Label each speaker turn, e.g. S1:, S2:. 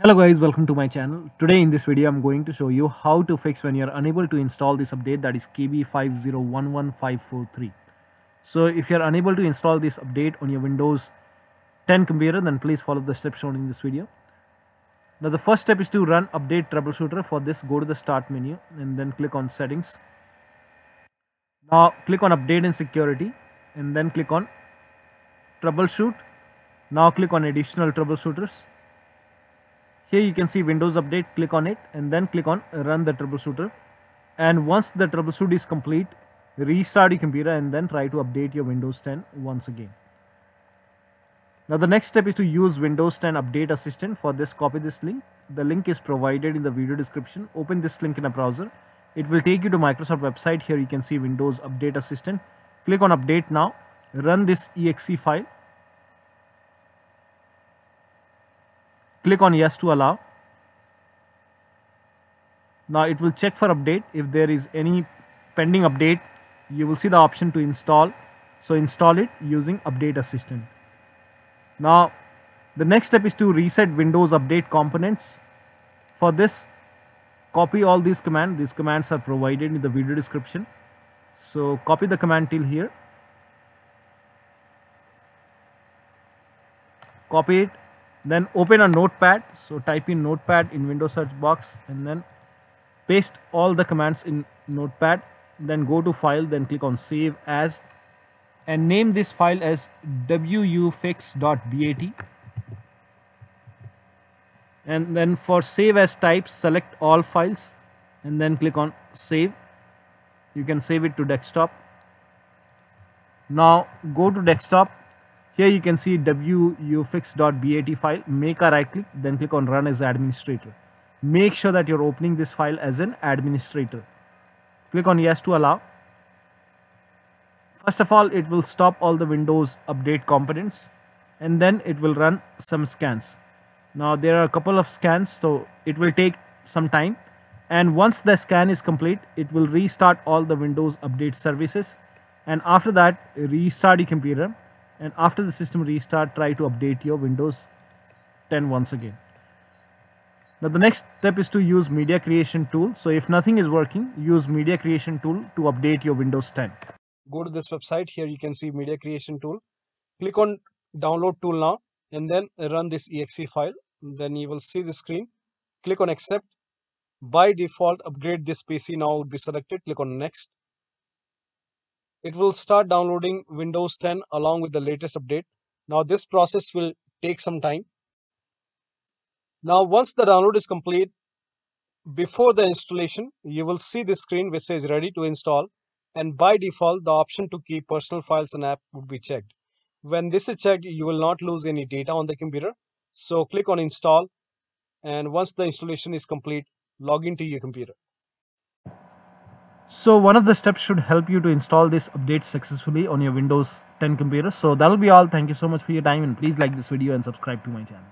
S1: Hello guys, welcome to my channel. Today in this video I'm going to show you how to fix when you're unable to install this update, that is KB5011543. So if you're unable to install this update on your Windows 10 computer, then please follow the steps shown in this video. Now the first step is to run update troubleshooter. For this, go to the start menu and then click on settings. Now click on update and security and then click on troubleshoot. Now click on additional troubleshooters. Here you can see Windows Update, click on it and then click on Run the Troubleshooter. And once the troubleshoot is complete, restart your computer and then try to update your Windows 10 once again. Now the next step is to use Windows 10 Update Assistant. For this, copy this link. The link is provided in the video description. Open this link in a browser. It will take you to Microsoft website. Here you can see Windows Update Assistant. Click on Update Now. Run this exe file. Click on Yes to allow. Now it will check for update. If there is any pending update, you will see the option to install. So install it using Update Assistant. Now the next step is to reset Windows Update components. For this, copy all these commands. These commands are provided in the video description. So copy the command till here. Copy it. Then open a notepad. So type in notepad in Windows search box and then paste all the commands in notepad. Then go to file, then click on save as and name this file as wuauserv.bat. And then for save as type, select all files and then click on save. You can save it to desktop. Now go to desktop. Here you can see wuauserv.bat file. Make a right click, then click on run as administrator. Make sure that you're opening this file as an administrator. Click on yes to allow. First of all, it will stop all the Windows Update components and then it will run some scans. Now there are a couple of scans, so it will take some time. And once the scan is complete, it will restart all the Windows Update services. And after that, restart your computer. And after the system restart, try to update your Windows 10 once again. Now the next step is to use media creation tool. So if nothing is working, use media creation tool to update your Windows 10. Go to this website. Here you can see media creation tool. Click on download tool now and then run this exe file. Then you will see the screen. Click on accept. By default, upgrade this PC now would be selected. Click on next. It will start downloading Windows 10 along with the latest update. Now this process will take some time. Now once the download is complete, before the installation, you will see this screen which says ready to install. And by default, the option to keep personal files and app would be checked. When this is checked, you will not lose any data on the computer. So click on install. And once the installation is complete, log into your computer. So one of the steps should help you to install this update successfully on your Windows 10 computer. So that'll be all. Thank you so much for your time and please like this video and subscribe to my channel.